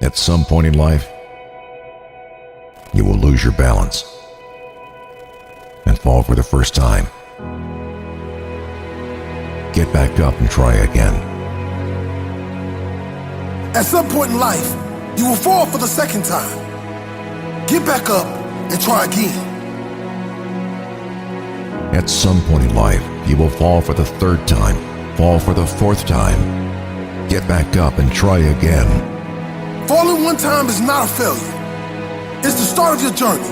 At some point in life, you will lose your balance and fall for the first time. Get back up and try again. At some point in life, you will fall for the second time. Get back up and try again. At some point in life, you will fall for the third time, fall for the fourth time. Get back up and try again. Falling one time is not a failure. It's the start of your journey.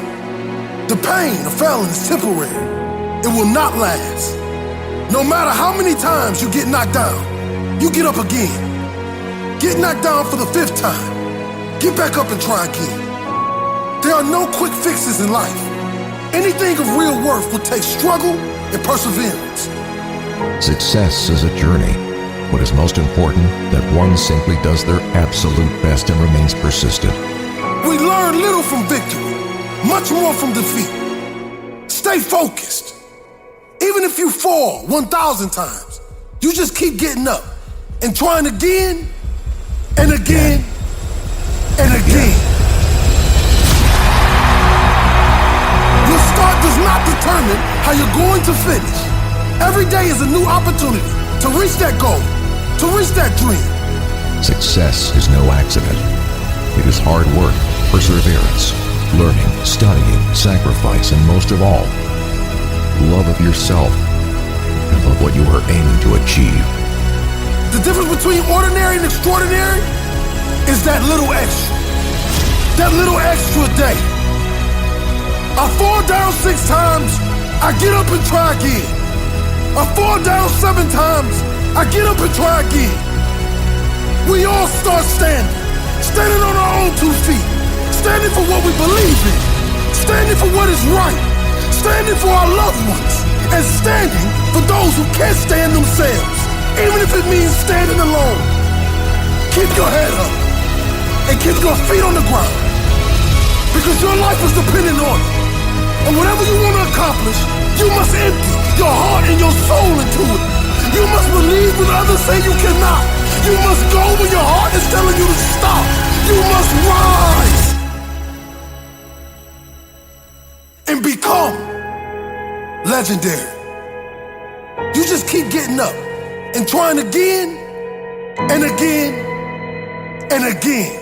The pain of failing is temporary. It will not last. No matter how many times you get knocked down, you get up again. Get knocked down for the fifth time. Get back up and try again. There are no quick fixes in life. Anything of real worth will take struggle and perseverance. Success is a journey. What is most important, that one simply does their absolute best and remains persistent. We learn little from victory, much more from defeat. Stay focused. Even if you fall 1,000 times, you just keep getting up and trying again and again and again. Your start does not determine how you're going to finish. Every day is a new opportunity to reach that goal, to reach that dream. Success is no accident. It is hard work, perseverance, learning, studying, sacrifice, and most of all, love of yourself and of what you are aiming to achieve. The difference between ordinary and extraordinary is that little extra. That little extra day. I fall down 6 times, I get up and try again. I fall down 7 times, I get up and try again. We all start standing on our own 2 feet, standing for what we believe in, standing for what is right, standing for our loved ones, and standing for those who can't stand themselves, even if it means standing alone. Keep your head up and keep your feet on the ground, because your life is dependent on it. And whatever you want to accomplish, you must empty your heart and your soul into it. You must believe when others say you cannot. You must go when your heart is telling you to stop. You must rise and become legendary. You just keep getting up and trying again and again and again.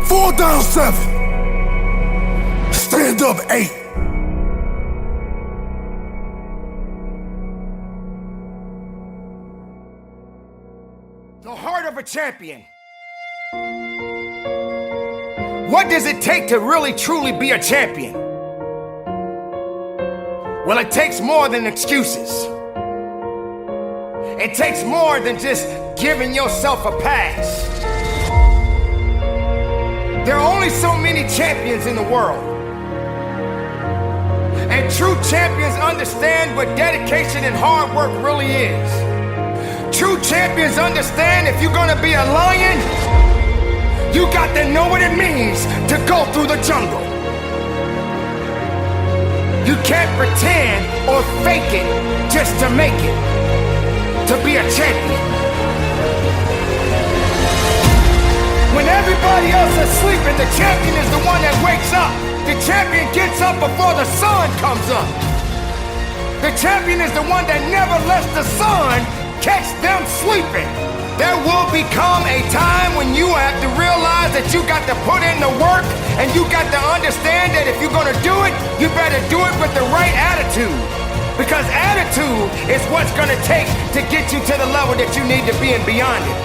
Fall down 7. Stand up 8. The heart of a champion. What does it take to really truly be a champion? Well, it takes more than excuses. It takes more than just giving yourself a pass. There are only so many champions in the world. And true champions understand what dedication and hard work really is. True champions understand if you're gonna be a lion, you got to know what it means to go through the jungle. You can't pretend or fake it just to make it, to be a champion. When everybody else is sleeping, the champion is the one that wakes up. The champion gets up before the sun comes up. The champion is the one that never lets the sun catch them sleeping. There will become a time when you have to realize that you got to put in the work, and you got to understand that if you're gonna do it, you better do it with the right attitude. Because attitude is what's gonna take to get you to the level that you need to be and beyond it.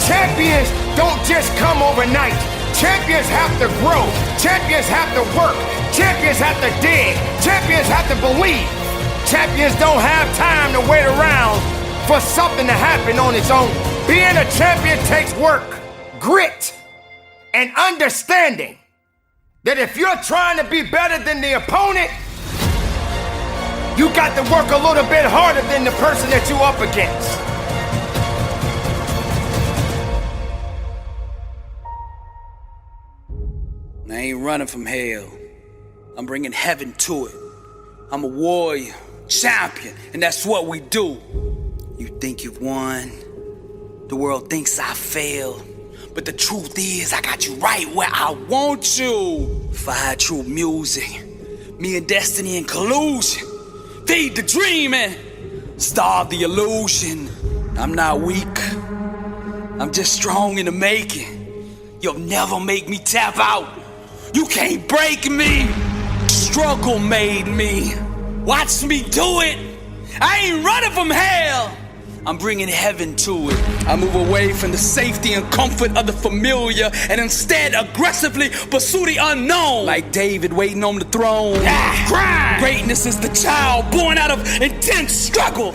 Champions don't just come overnight. Champions have to grow. Champions have to work. Champions have to dig. Champions have to believe. Champions don't have time to wait around for something to happen on its own. Being a champion takes work, grit, and understanding that if you're trying to be better than the opponent, you got to work a little bit harder than the person that you're up against. I ain't running from hell. I'm bringing heaven to it. I'm a warrior, champion, and that's what we do. You think you've won? The world thinks I failed, But the truth is, I got you right where I want you. Fire true music. Me and destiny in collusion. Feed the dream and starve the illusion. I'm not weak. I'm just strong in the making. You'll never make me tap out. You can't break me. Struggle made me. Watch me do it. I ain't running from hell. I'm bringing heaven to it. I move away from the safety and comfort of the familiar and instead aggressively pursue the unknown. Like David waiting on the throne. Grind. Greatness is the child born out of intense struggle.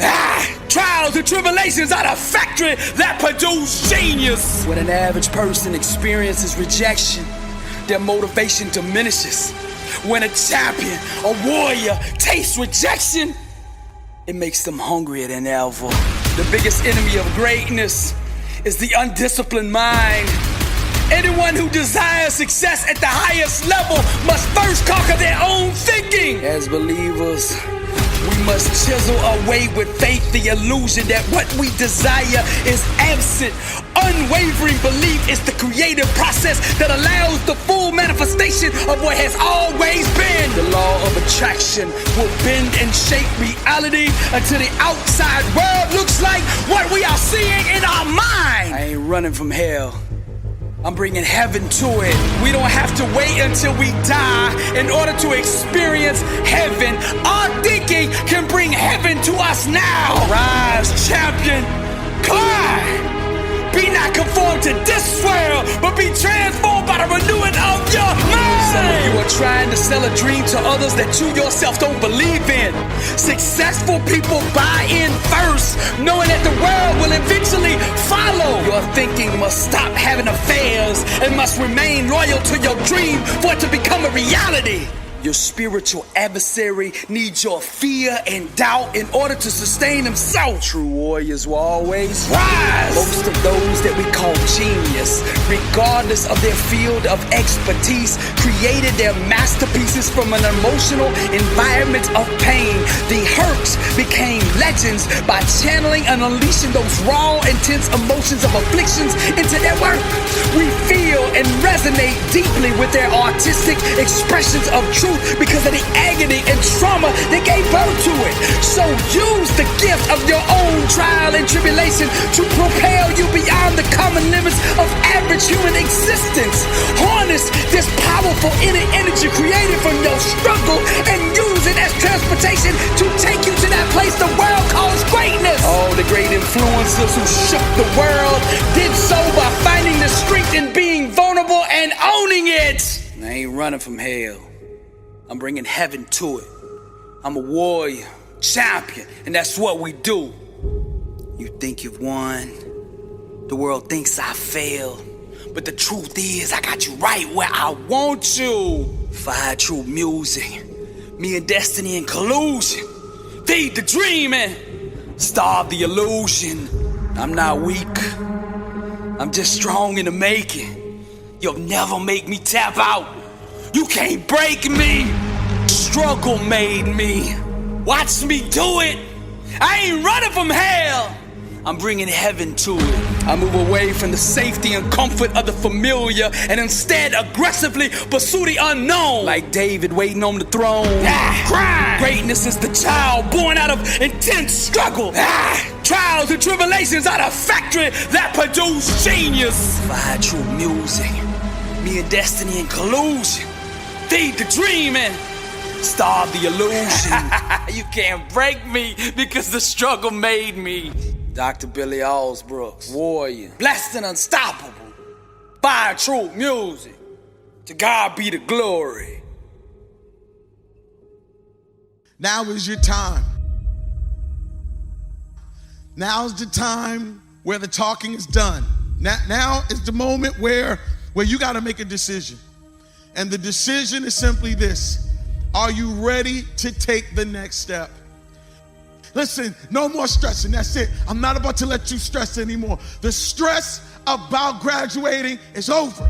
Trials and tribulations are the factory that produce genius. When an average person experiences rejection, their motivation diminishes. When a champion, a warrior, tastes rejection, it makes them hungrier than ever. The biggest enemy of greatness is the undisciplined mind. Anyone who desires success at the highest level must first conquer their own thinking. As believers, we must chisel away with faith the illusion that what we desire is absent. Unwavering belief is the creative process that allows the full manifestation of what has always been. The law of attraction will bend and shape reality until the outside world looks like what we are seeing in our mind. I ain't running from hell. I'm bringing heaven to it. We don't have to wait until we die in order to experience heaven. Our thinking can bring heaven to us now. Rise, champion, climb. Be not conformed to this world, but be transformed by the renewing of your mind. Some of you are trying to sell a dream to others that you yourself don't believe in. Successful people buy in first, knowing that the world will eventually follow. Your thinking must stop having affairs and must remain loyal to your dream for it to become a reality. Your spiritual adversary needs your fear and doubt in order to sustain himself. True warriors will always rise. Most of those that we call genius, regardless of their field of expertise, created their masterpieces from an emotional environment of pain. The hurts became legends by channeling and unleashing those raw, intense emotions of afflictions into their work. We feel and resonate deeply with their artistic expressions of truth because of the agony and trauma that gave birth to it. So use the gift of your own trial and tribulation to propel you beyond the common limits of average human existence. Harness this powerful inner energy created from your struggle and use it as transportation to take you to that place the world calls greatness. All the great influencers who shook the world did so by finding the strength in being vulnerable and owning it. I ain't running from hell. I'm bringing heaven to it. I'm a warrior, champion, and that's what we do. You think you've won. The world thinks I failed. But the truth is, I got you right where I want you. Fire true music. Me and destiny in collusion. Feed the dream and starve the illusion. I'm not weak. I'm just strong in the making. You'll never make me tap out. You can't break me. Struggle made me. Watch me do it. I ain't running from hell. I'm bringing heaven to it. I move away from the safety and comfort of the familiar and instead aggressively pursue the unknown. Like David waiting on the throne. Grind. Greatness is the child born out of intense struggle. Trials and tribulations are the factory that produce genius. Fire true music. Me and destiny in collusion. Feed the dream and starve the illusion. You can't break me because the struggle made me. Dr. Billy Alsbrooks, warrior, blessed and unstoppable. Fire true music. To God be the glory. Now is your time. Now's the time where the talking is done. Now is the moment where you got to make a decision. And the decision is simply this. Are you ready to take the next step? Listen, no more stressing. That's it. I'm not about to let you stress anymore. The stress about graduating is over.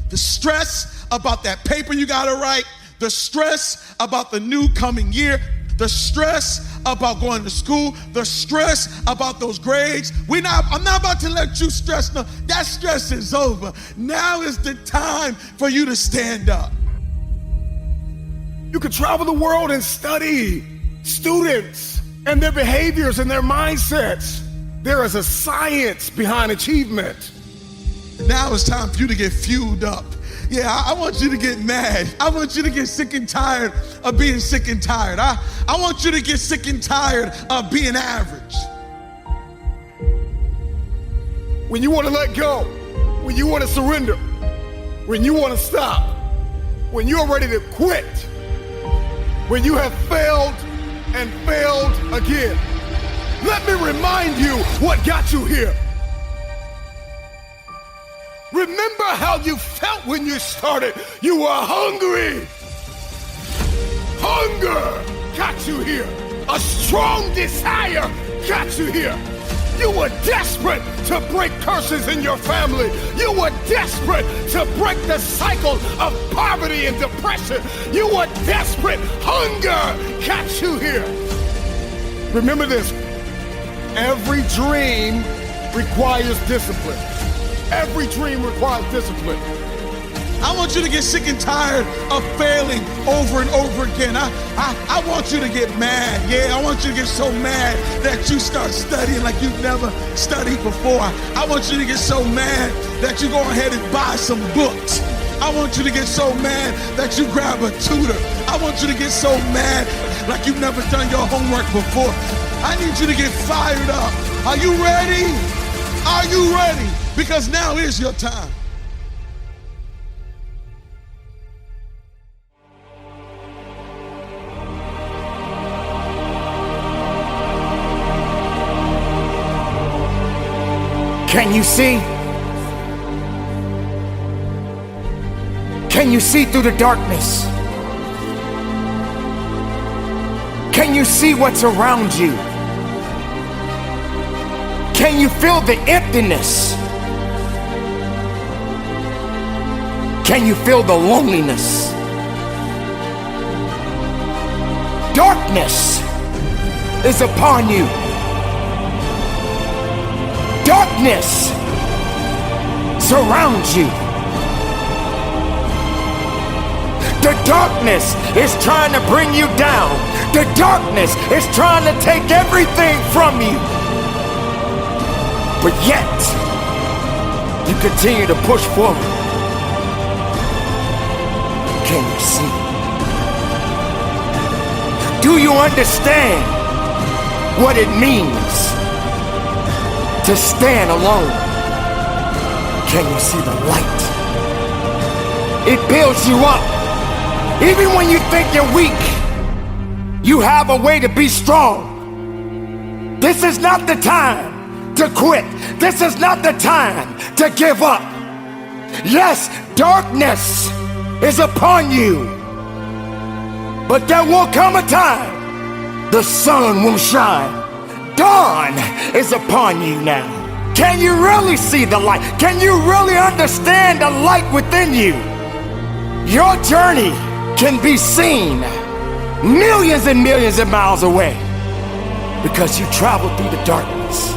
The stress about that paper you got to write, the stress about the new coming year, the stress about going to school, the stress about those grades. I'm not about to let you stress. No, that stress is over. Now is the time for you to stand up. You could travel the world and study students and their behaviors and their mindsets. There is a science behind achievement. Now it's time for you to get fueled up. Yeah, I want you to get mad. I want you to get sick and tired of being sick and tired. I want you to get sick and tired of being average. When you want to let go, when you want to surrender, when you want to stop, when you're ready to quit, when you have failed and failed again, let me remind you what got you here. Remember how you felt when you started. You were hungry. Hunger got you here. A strong desire got you here. You were desperate to break curses in your family. You were desperate to break the cycle of poverty and depression. You were desperate. Hunger got you here. Remember this. Every dream requires discipline. Every dream requires discipline. I want you to get sick and tired of failing over and over again. I want you to get mad. Yeah, I want you to get so mad that you start studying like you've never studied before. I want you to get so mad that you go ahead and buy some books. I want you to get so mad that you grab a tutor. I want you to get so mad like you've never done your homework before. I need you to get fired up. Are you ready? Are you ready? Because now is your time. Can you see? Can you see through the darkness? Can you see what's around you? Can you feel the emptiness? Can you feel the loneliness? Darkness is upon you. Darkness surrounds you. The darkness is trying to bring you down. The darkness is trying to take everything from you. But yet, you continue to push forward. Can you see? Do you understand what it means to stand alone? Can you see the light? It builds you up. Even when you think you're weak, you have a way to be strong. This is not the time to quit. This is not the time to give up. Yes, darkness is upon you, but there will come a time the sun will shine. Dawn is upon you now. Can you really see the light? Can you really understand the light within you? Your journey can be seen millions and millions of miles away because you traveled through the darkness.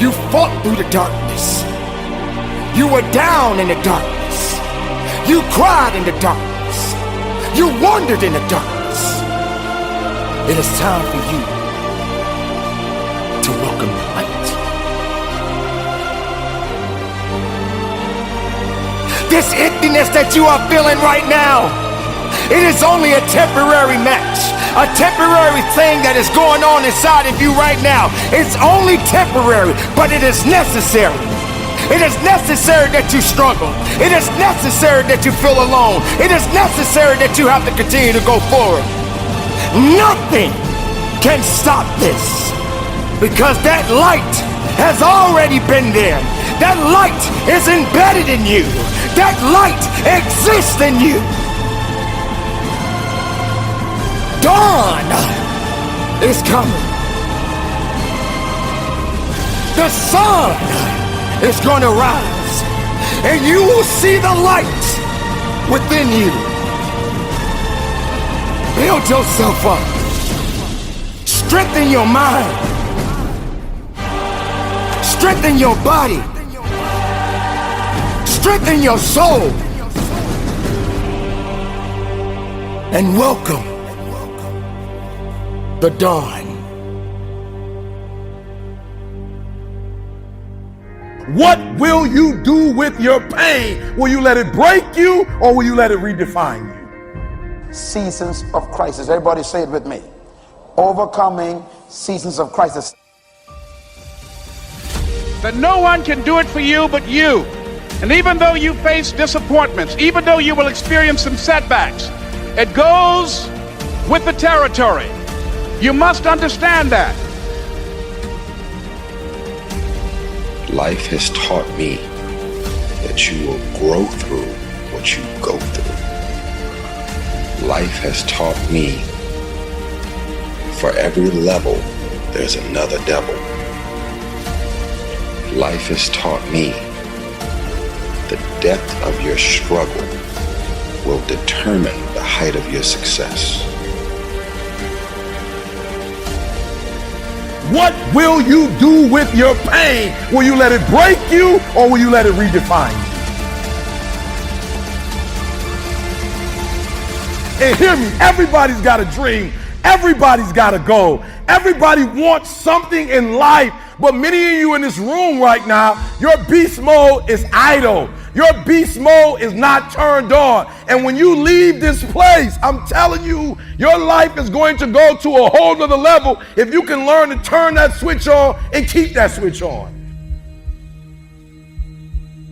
You fought through the darkness. You were down in the darkness. You cried in the darkness. You wandered in the darkness. It is time for you to welcome the light. This emptiness that you are feeling right now, it is only a temporary match, a temporary thing that is going on inside of you right now. It's only temporary, but it is necessary. It is necessary that you struggle. It is necessary that you feel alone. It is necessary that you have to continue to go forward. Nothing can stop this because that light has already been there. That light is embedded in you. That light exists in you. Dawn is coming. The sun is going to rise, and you will see the light within you. Build yourself up. Strengthen your mind. Strengthen your body. Strengthen your soul. And welcome the dawn. What will you do with your pain? Will you let it break you or will you let it redefine you? Seasons of crisis. Everybody say it with me. Overcoming seasons of crisis. That no one can do it for you but you. And even though you face disappointments, even though you will experience some setbacks, it goes with the territory. You must understand that. Life has taught me that you will grow through what you go through. Life has taught me for every level, there's another devil. Life has taught me the depth of your struggle will determine the height of your success. What will you do with your pain? Will you let it break you or will you let it redefine you? And hear me, everybody's got a dream. Everybody's got a goal. Everybody wants something in life, but many of you in this room right now, your beast mode is idle. Your beast mode is not turned on. And when you leave this place, I'm telling you, your life is going to go to a whole nother level if you can learn to turn that switch on and keep that switch on.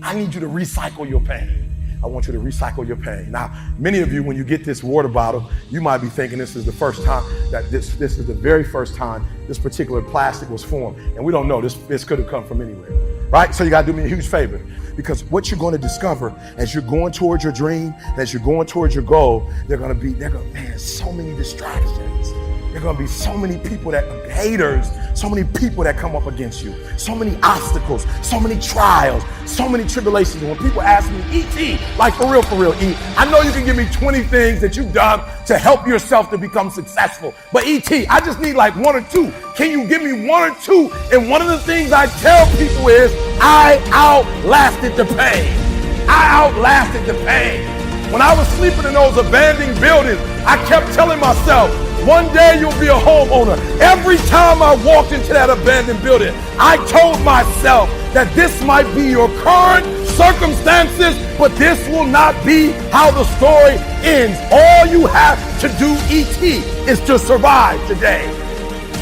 I need you to recycle your pain. I want you to recycle your pain. Now, many of you, when you get this water bottle, you might be thinking this is the first time, that this is the very first time this particular plastic was formed. And we don't know, this could have come from anywhere, right? So you gotta do me a huge favor, because what you're gonna discover as you're going towards your dream, as you're going towards your goal, man, so many distractions. There are gonna be so many people haters, so many people that come up against you, so many obstacles, so many trials, so many tribulations. When people ask me, E.T., like for real, E, I know you can give me 20 things that you've done to help yourself to become successful, but E.T., I just need like one or two. Can you give me one or two? And one of the things I tell people is, I outlasted the pain. I outlasted the pain. When I was sleeping in those abandoned buildings, I kept telling myself, one day you'll be a homeowner. Every time I walked into that abandoned building, I told myself that this might be your current circumstances, but this will not be how the story ends. All you have to do, E.T., is to survive today.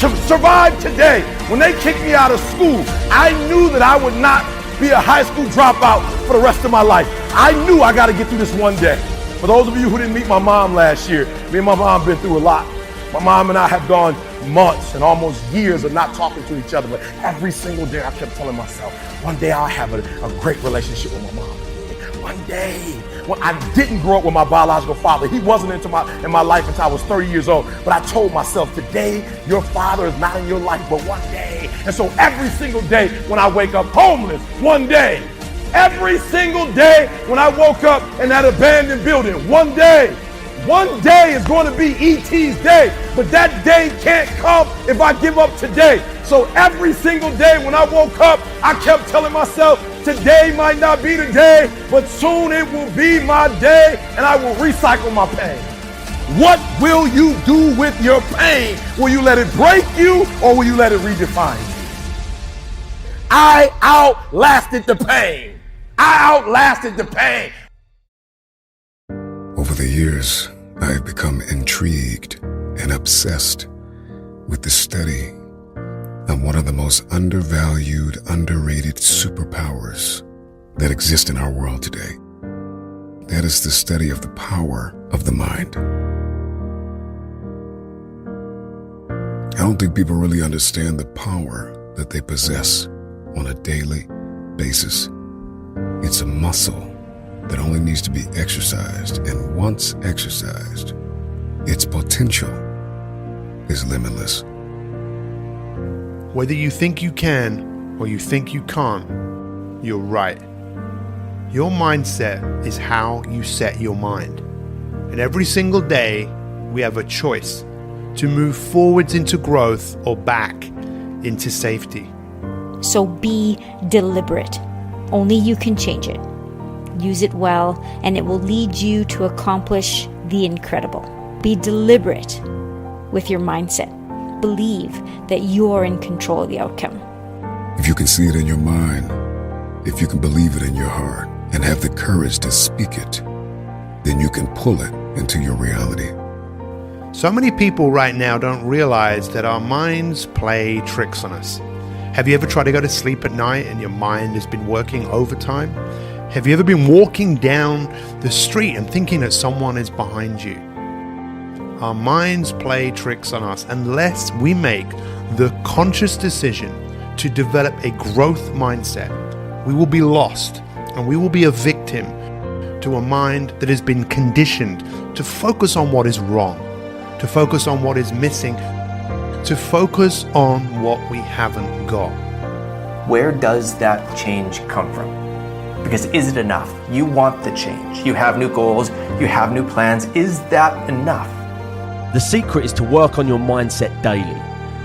To survive today. When they kicked me out of school, I knew that I would not be a high school dropout for the rest of my life. I knew I got to get through this one day. For those of you who didn't meet my mom last year, me and my mom been through a lot. My mom and I have gone months and almost years of not talking to each other, but every single day I kept telling myself, one day I'll have a great relationship with my mom. One day. Well, I didn't grow up with my biological father. He wasn't in my life until I was 30 years old. But I told myself, today, your father is not in your life, but one day. And so every single day when I wake up homeless, one day. Every single day when I woke up in that abandoned building, one day. One day is going to be E.T.'s day, but that day can't come if I give up today. So every single day when I woke up, I kept telling myself, today might not be the day, but soon it will be my day, and I will recycle my pain. What will you do with your pain? Will you let it break you, or will you let it redefine you? I outlasted the pain. I outlasted the pain. Over the years, I have become intrigued and obsessed with the study of one of the most undervalued, underrated superpowers that exist in our world today. That is the study of the power of the mind. I don't think people really understand the power that they possess on a daily basis. It's a muscle that only needs to be exercised, and once exercised, its potential is limitless. Whether you think you can or you think you can't, you're right. Your mindset is how you set your mind. And every single day, we have a choice to move forwards into growth or back into safety. So be deliberate. Only you can change it. Use it well, and it will lead you to accomplish the incredible. Be deliberate with your mindset. Believe that you are in control of the outcome. If you can see it in your mind, if you can believe it in your heart, and have the courage to speak it, then you can pull it into your reality. So many people right now don't realize that our minds play tricks on us. Have you ever tried to go to sleep at night and your mind has been working overtime? Have you ever been walking down the street and thinking that someone is behind you? Our minds play tricks on us unless we make the conscious decision to develop a growth mindset. We will be lost and we will be a victim to a mind that has been conditioned to focus on what is wrong, to focus on what is missing, to focus on what we haven't got. Where does that change come from? Because is it enough? You want the change. You have new goals, you have new plans. Is that enough? The secret is to work on your mindset daily.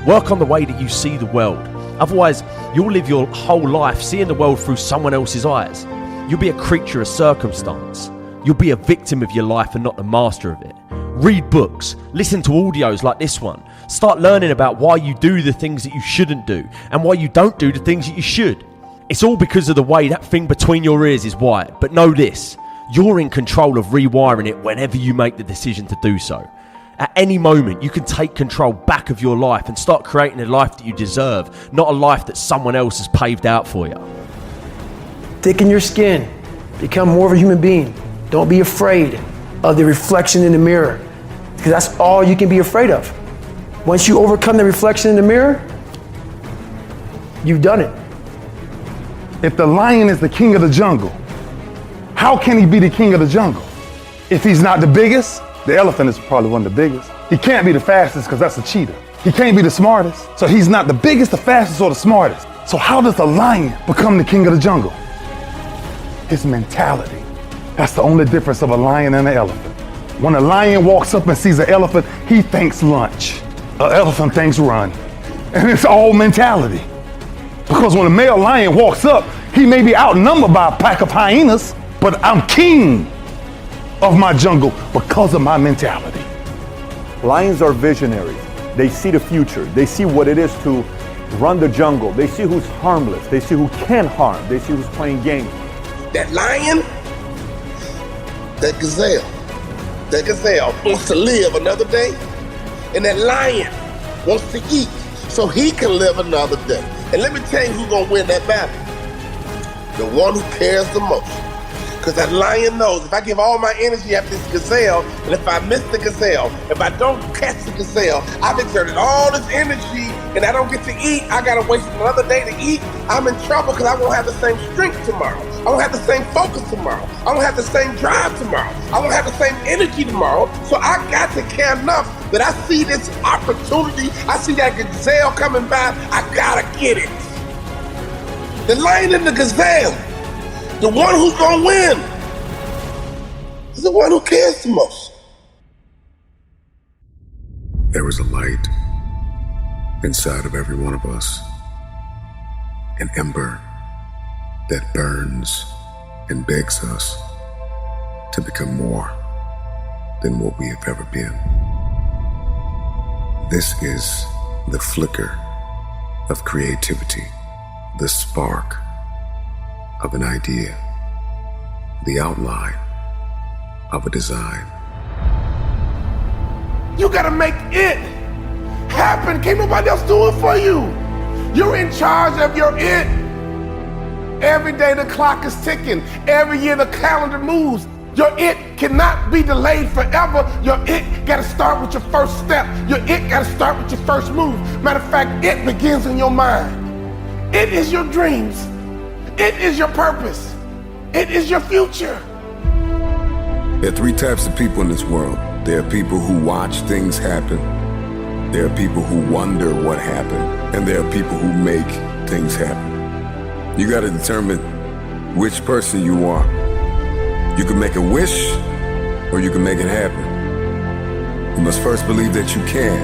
Work on the way that you see the world. Otherwise, you'll live your whole life seeing the world through someone else's eyes. You'll be a creature of circumstance. You'll be a victim of your life and not the master of it. Read books, listen to audios like this one. Start learning about why you do the things that you shouldn't do and why you don't do the things that you should. It's all because of the way that thing between your ears is wired. But know this, you're in control of rewiring it whenever you make the decision to do so. At any moment, you can take control back of your life and start creating a life that you deserve, not a life that someone else has paved out for you. Thicken your skin. Become more of a human being. Don't be afraid of the reflection in the mirror, because that's all you can be afraid of. Once you overcome the reflection in the mirror, you've done it. If the lion is the king of the jungle, how can he be the king of the jungle? If he's not the biggest, the elephant is probably one of the biggest. He can't be the fastest because that's a cheetah. He can't be the smartest, so he's not the biggest, the fastest, or the smartest. So how does the lion become the king of the jungle? His mentality. That's the only difference of a lion and an elephant. When a lion walks up and sees an elephant, he thinks lunch. An elephant thinks run. And it's all mentality. Because when a male lion walks up, he may be outnumbered by a pack of hyenas, but I'm king of my jungle because of my mentality. Lions are visionaries. They see the future. They see what it is to run the jungle. They see who's harmless. They see who can harm. They see who's playing games. That lion, that gazelle wants to live another day, and that lion wants to eat so he can live another day. And let me tell you who's gonna win that battle. The one who cares the most. Because that lion knows if I give all my energy at this gazelle, and if I miss the gazelle, if I don't catch the gazelle, I've exerted all this energy and I don't get to eat, I gotta waste another day to eat, I'm in trouble because I won't have the same strength tomorrow. I won't have the same focus tomorrow. I won't have the same drive tomorrow. I won't have the same energy tomorrow. So I got to care enough that I see this opportunity, I see that gazelle coming by, I gotta get it. The lion and the gazelle, the one who's gonna win is the one who cares the most. There is a light inside of every one of us, an ember that burns and begs us to become more than what we have ever been. This is the flicker of creativity, the spark of an idea, the outline of a design. You gotta make it happen. Can't nobody else do it for you. You're in charge of your it. Every day the clock is ticking. Every year the calendar moves. Your it cannot be delayed forever. Your it gotta start with your first step. Your it gotta start with your first move. Matter of fact, it begins in your mind. It is your dreams. It is your purpose. It is your future. There are three types of people in this world. There are people who watch things happen. There are people who wonder what happened. And there are people who make things happen. You gotta determine which person you are. You can make a wish, or you can make it happen. You must first believe that you can,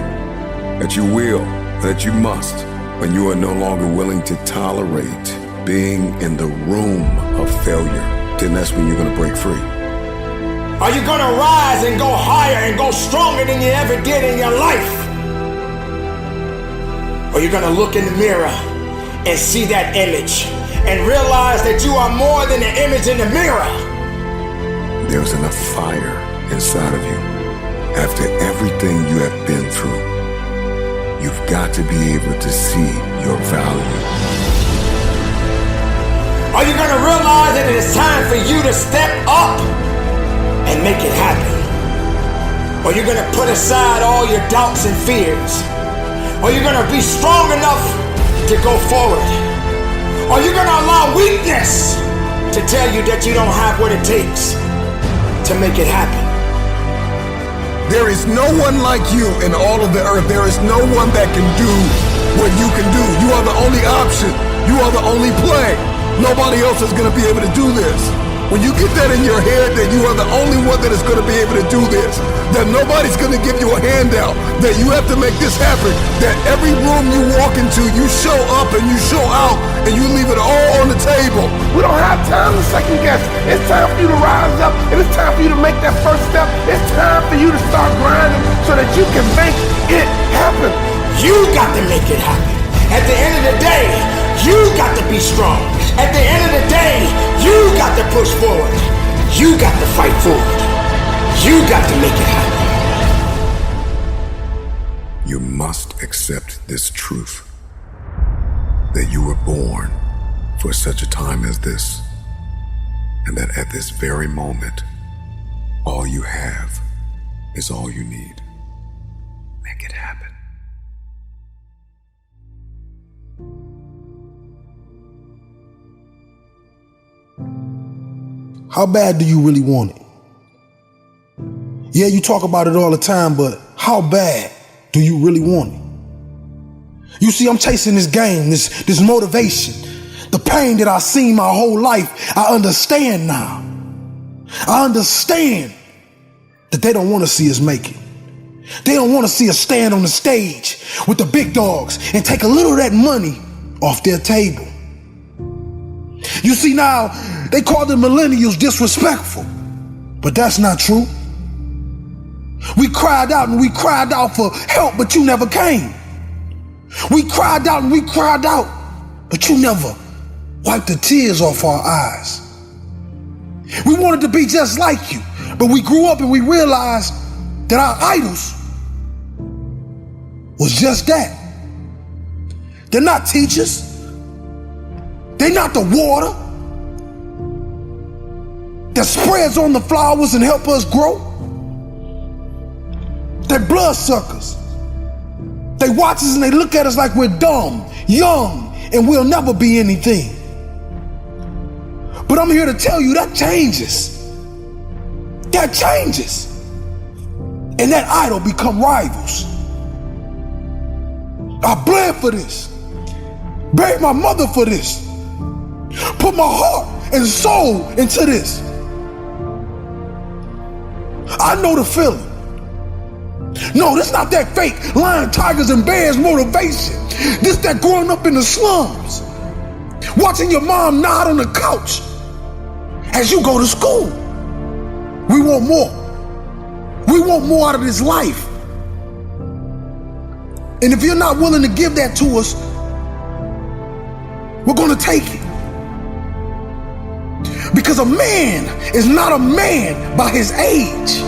that you will, that you must, when you are no longer willing to tolerate being in the room of failure, then that's when you're going to break free. Are you gonna rise and go higher and go stronger than you ever did in your life? Or you're gonna look in the mirror and see that image and realize that you are more than the image in the mirror? There's enough fire inside of you. After everything you have been through, you've got to be able to see your value. Are you gonna realize that it is time for you to step up and make it happen? Or you're gonna put aside all your doubts and fears? Or you're gonna be strong enough to go forward? Or you're gonna allow weakness to tell you that you don't have what it takes to make it happen? There is no one like you in all of the earth. There is no one that can do what you can do. You are the only option. You are the only play. Nobody else is gonna be able to do this. When you get that in your head that you are the only one that is going to be able to do this, that nobody's going to give you a handout, that you have to make this happen, that every room you walk into, you show up and you show out and you leave it all on the table. We don't have time to second guess. It's time for you to rise up, and it's time for you to make that first step. It's time for you to start grinding so that you can make it happen. You got to make it happen. At the end of the day, you got to be strong. At the end of the day, you got to push forward. You got to fight forward. You got to make it happen. You must accept this truth, that you were born for such a time as this, and that at this very moment, all you have is all you need. Make it happen. How bad do you really want it? Yeah, you talk about it all the time, but how bad do you really want it? You see, I'm chasing this game, this motivation. The pain that I've seen my whole life, I understand now. I understand that they don't want to see us make it. They don't want to see us stand on the stage with the big dogs and take a little of that money off their table. You see, now they call the millennials disrespectful, but that's not true. We cried out and we cried out for help, but you never came. We cried out and we cried out, but you never wiped the tears off our eyes. We wanted to be just like you, but we grew up and we realized that our idols was just that. They're not teachers. They're not the water that spreads on the flowers and help us grow. They're bloodsuckers. They watch us and they look at us like we're dumb, young, and we'll never be anything. But I'm here to tell you that changes. That changes. And that idol become rivals. I bled for this. Buried my mother for this. Put my heart and soul into this. I know the feeling. No, this not that fake lion, tigers, and bears motivation. This that growing up in the slums, watching your mom nod on the couch as you go to school. We want more. We want more out of this life. And if you're not willing to give that to us, we're going to take it. Because a man is not a man by his age.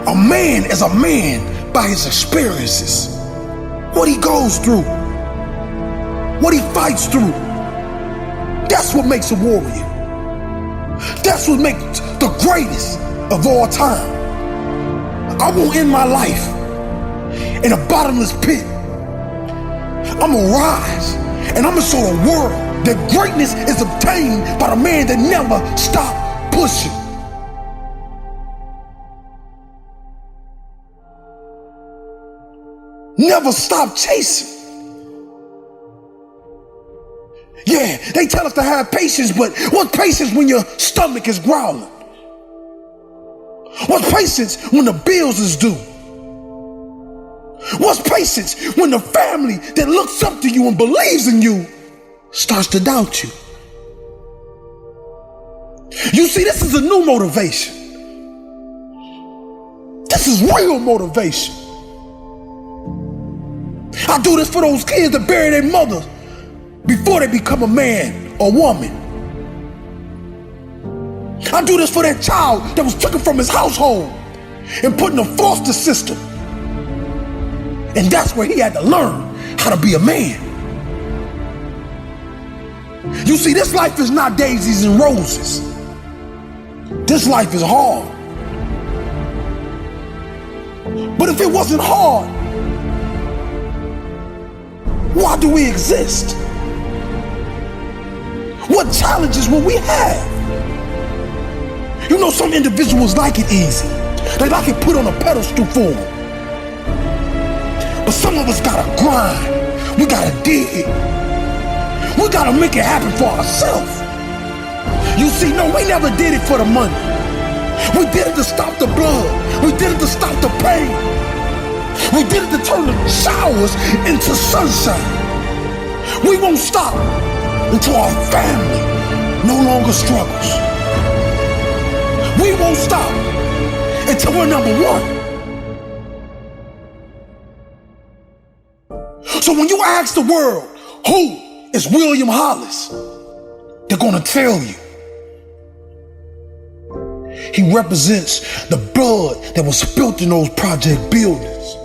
A man is a man by his experiences. What he goes through. What he fights through. That's what makes a warrior. That's what makes the greatest of all time. I won't end my life in a bottomless pit. I'm gonna rise and I'm gonna show the world that greatness is obtained by the man that never stopped pushing. Never stop chasing. Yeah, they tell us to have patience, but what's patience when your stomach is growling? What's patience when the bills is due? What's patience when the family that looks up to you and believes in you starts to doubt you? You see, this is a new motivation. This is real motivation. I do this for those kids that bury their mother before they become a man or woman. I do this for that child that was taken from his household and put in a foster system. And that's where he had to learn how to be a man. You see, this life is not daisies and roses. This life is hard. But if it wasn't hard, why do we exist? What challenges will we have? You know, some individuals like it easy. They like it put on a pedestal for them. But some of us gotta grind. We gotta dig. We gotta make it happen for ourselves. You see, no, we never did it for the money. We did it to stop the blood. We did it to stop the pain. We did it to turn the showers into sunshine. We won't stop until our family no longer struggles. We won't stop until we're number one. So when you ask the world, who is William Hollis? They're gonna tell you. He represents the blood that was spilled in those project buildings.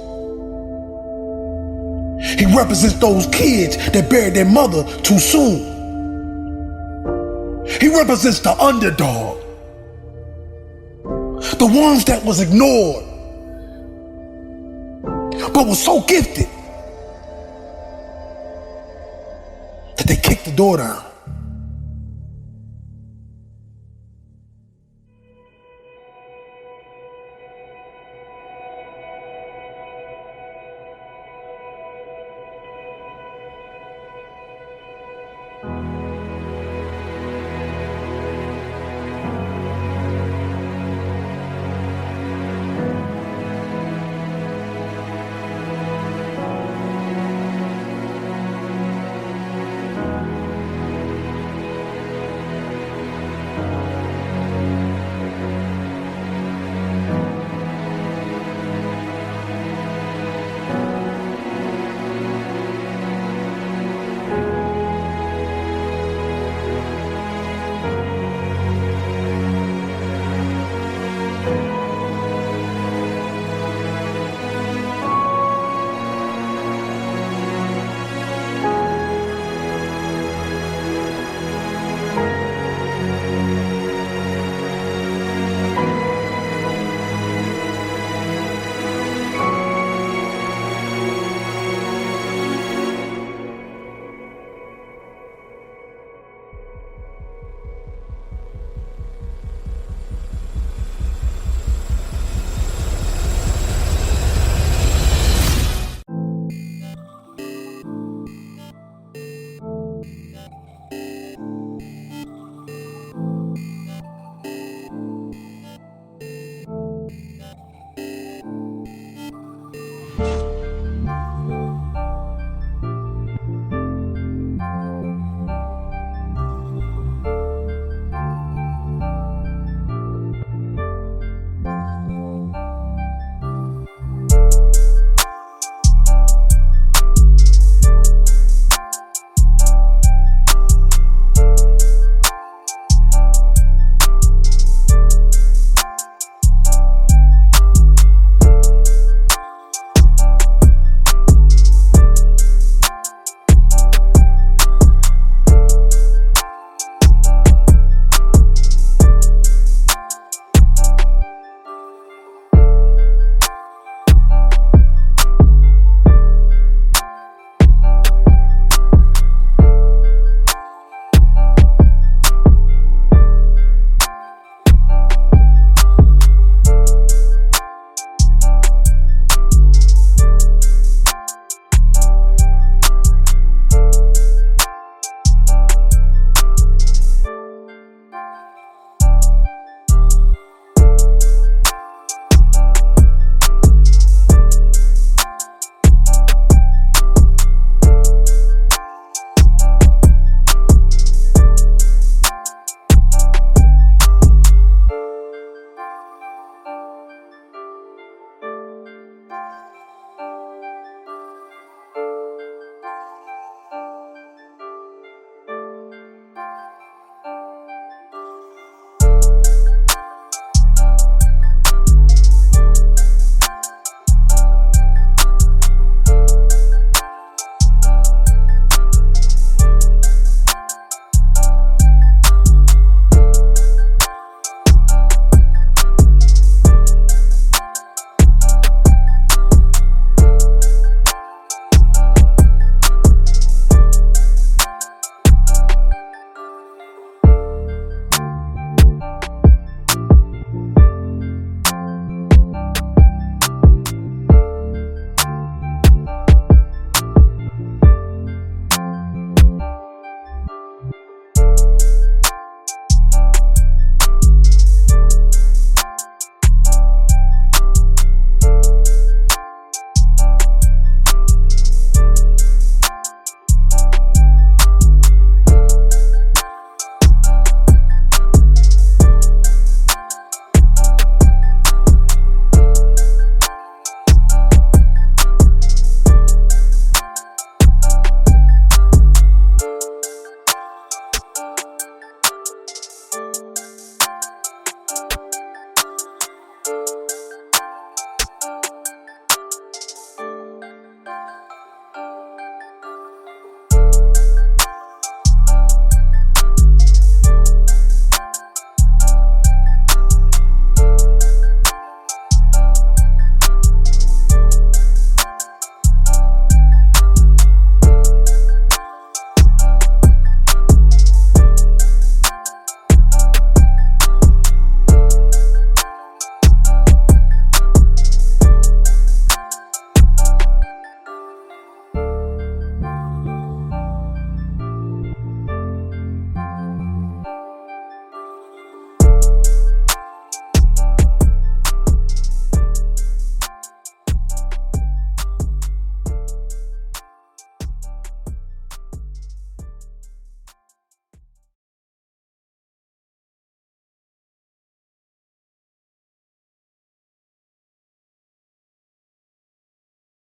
He represents those kids that buried their mother too soon. He represents the underdog. The ones that was ignored, but was so gifted that they kicked the door down.